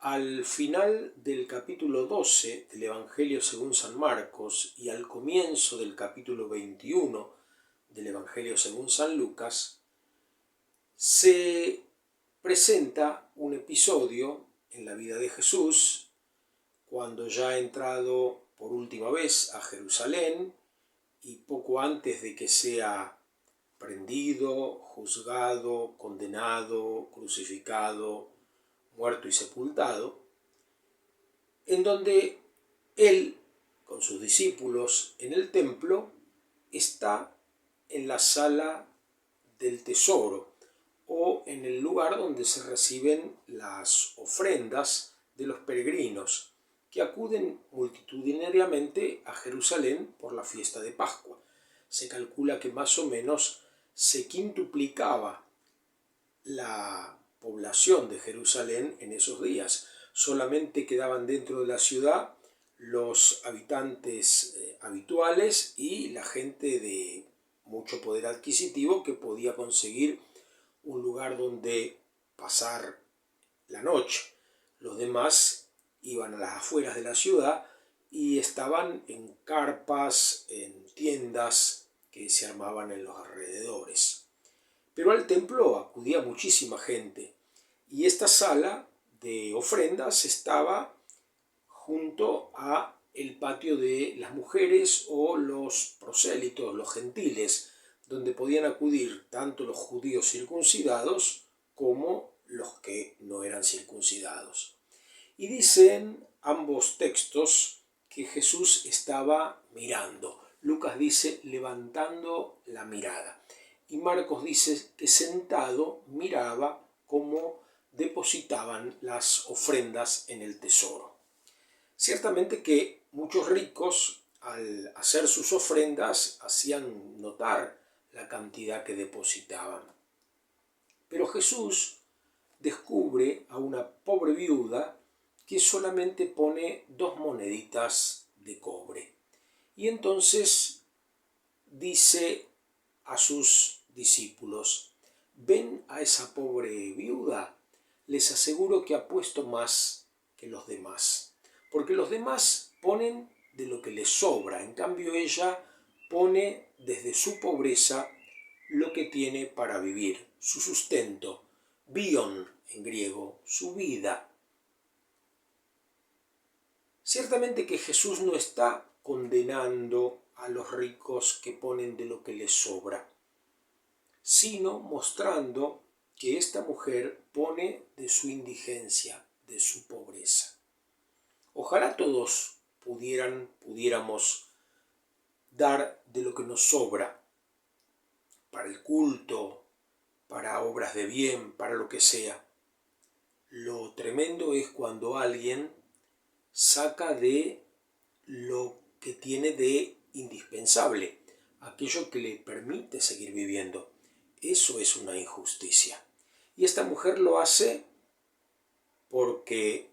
Al final del capítulo 12 del Evangelio según San Marcos y al comienzo del capítulo 21 del Evangelio según San Lucas, se presenta un episodio en la vida de Jesús cuando ya ha entrado por última vez a Jerusalén y poco antes de que sea prendido, juzgado, condenado, crucificado, muerto y sepultado, en donde él, con sus discípulos en el templo, está en la sala del tesoro o en el lugar donde se reciben las ofrendas de los peregrinos que acuden multitudinariamente a Jerusalén por la fiesta de Pascua. Se calcula que más o menos se quintuplicaba la población de Jerusalén en esos días. Solamente quedaban dentro de la ciudad los habitantes habituales y la gente de mucho poder adquisitivo que podía conseguir un lugar donde pasar la noche. Los demás iban a las afueras de la ciudad y estaban en carpas, en tiendas que se armaban en los alrededores. Pero al templo acudía muchísima gente y esta sala de ofrendas estaba junto a el patio de las mujeres o los prosélitos, los gentiles, donde podían acudir tanto los judíos circuncidados como los que no eran circuncidados. Y dicen ambos textos que Jesús estaba mirando. Lucas dice levantando la mirada. Y Marcos dice que sentado miraba cómo depositaban las ofrendas en el tesoro. Ciertamente que muchos ricos, al hacer sus ofrendas, hacían notar la cantidad que depositaban. Pero Jesús descubre a una pobre viuda que solamente pone 2 moneditas de cobre. Y entonces dice a sus discípulos: ¿ven a esa pobre viuda? Les aseguro que ha puesto más que los demás, porque los demás ponen de lo que les sobra, en cambio ella pone desde su pobreza lo que tiene para vivir, su sustento, bion en griego, su vida. Ciertamente que Jesús no está condenando a los ricos que ponen de lo que les sobra, sino mostrando que esta mujer pone de su indigencia, de su pobreza. Ojalá todos pudiéramos dar de lo que nos sobra, para el culto, para obras de bien, para lo que sea. Lo tremendo es cuando alguien saca de lo que tiene de indispensable, aquello que le permite seguir viviendo. Eso es una injusticia. Y esta mujer lo hace porque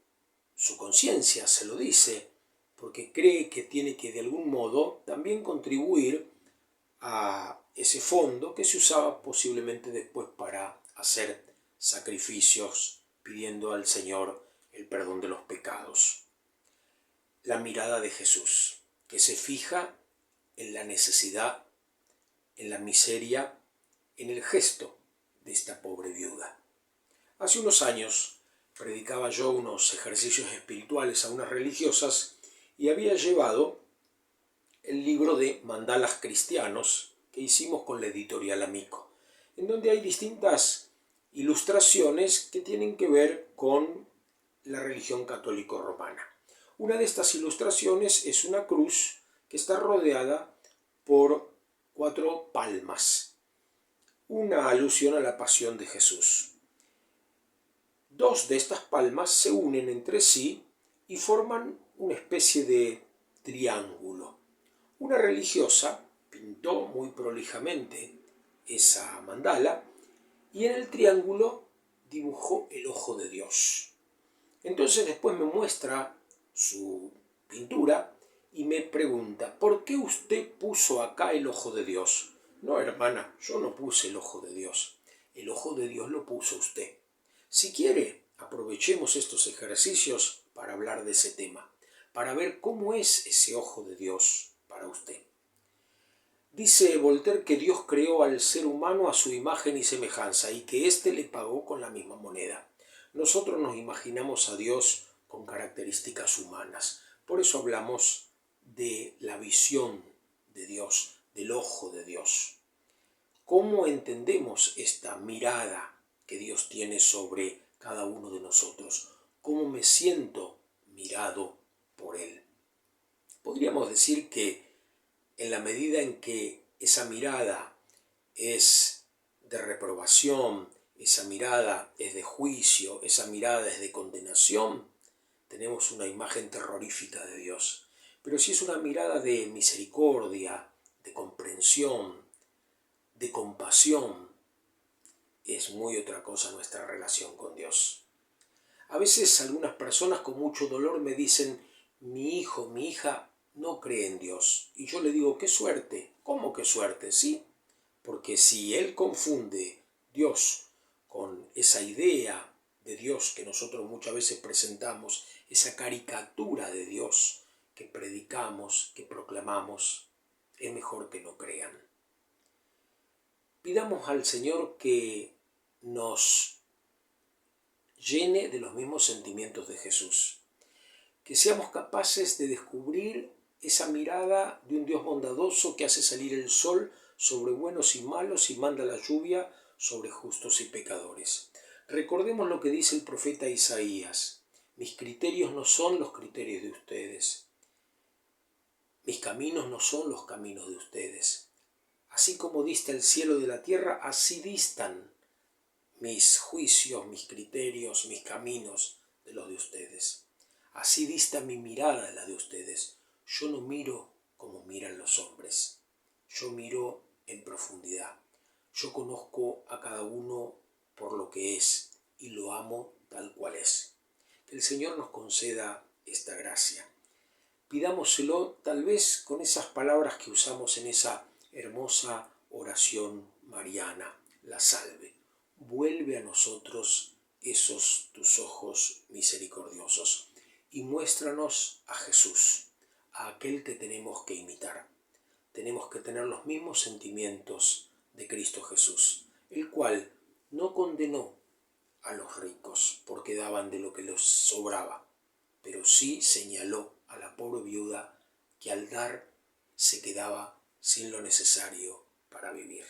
su conciencia se lo dice, porque cree que tiene que de algún modo también contribuir a ese fondo que se usaba posiblemente después para hacer sacrificios pidiendo al Señor el perdón de los pecados. La mirada de Jesús, que se fija en la necesidad, en la miseria, en el gesto de esta pobre viuda. Hace unos años predicaba yo unos ejercicios espirituales a unas religiosas y había llevado el libro de Mandalas Cristianos que hicimos con la editorial Amico, en donde hay distintas ilustraciones que tienen que ver con la religión católico-romana. Una de estas ilustraciones es una cruz que está rodeada por 4 palmas, una alusión a la pasión de Jesús. 2 de estas palmas se unen entre sí y forman una especie de triángulo. Una religiosa pintó muy prolijamente esa mandala y en el triángulo dibujó el ojo de Dios. Entonces después me muestra su pintura y me pregunta: ¿por qué usted puso acá el ojo de Dios? No, hermana, yo no puse el ojo de Dios. El ojo de Dios lo puso usted. Si quiere, aprovechemos estos ejercicios para hablar de ese tema, para ver cómo es ese ojo de Dios para usted. Dice Voltaire que Dios creó al ser humano a su imagen y semejanza y que éste le pagó con la misma moneda. Nosotros nos imaginamos a Dios con características humanas. Por eso hablamos de la visión de Dios, del ojo de Dios. ¿Cómo entendemos esta mirada que Dios tiene sobre cada uno de nosotros? ¿Cómo me siento mirado por Él? Podríamos decir que en la medida en que esa mirada es de reprobación, esa mirada es de juicio, esa mirada es de condenación, tenemos una imagen terrorífica de Dios. Pero si es una mirada de misericordia, de comprensión, de compasión, es muy otra cosa nuestra relación con Dios. A veces algunas personas con mucho dolor me dicen: mi hijo, mi hija no cree en Dios. Y yo le digo: qué suerte. ¿Cómo qué suerte? Sí, porque si él confunde Dios con esa idea de Dios que nosotros muchas veces presentamos, esa caricatura de Dios que predicamos, que proclamamos, es mejor que no crean. Pidamos al Señor que nos llene de los mismos sentimientos de Jesús, que seamos capaces de descubrir esa mirada de un Dios bondadoso que hace salir el sol sobre buenos y malos y manda la lluvia sobre justos y pecadores. Recordemos lo que dice el profeta Isaías: mis criterios no son los criterios de ustedes, mis caminos no son los caminos de ustedes. Así como dista el cielo de la tierra, así distan mis juicios, mis criterios, mis caminos de los de ustedes. Así dista mi mirada de la de ustedes. Yo no miro como miran los hombres. Yo miro en profundidad. Yo conozco a cada uno por lo que es y lo amo tal cual es. Que el Señor nos conceda esta gracia. Pidámoselo tal vez con esas palabras que usamos en esa hermosa oración mariana, la salve. Vuelve a nosotros esos tus ojos misericordiosos y muéstranos a Jesús, a aquel que tenemos que imitar. Tenemos que tener los mismos sentimientos de Cristo Jesús, el cual no condenó a los ricos porque daban de lo que les sobraba, pero sí señaló a la pobre viuda que al dar se quedaba sin lo necesario para vivir.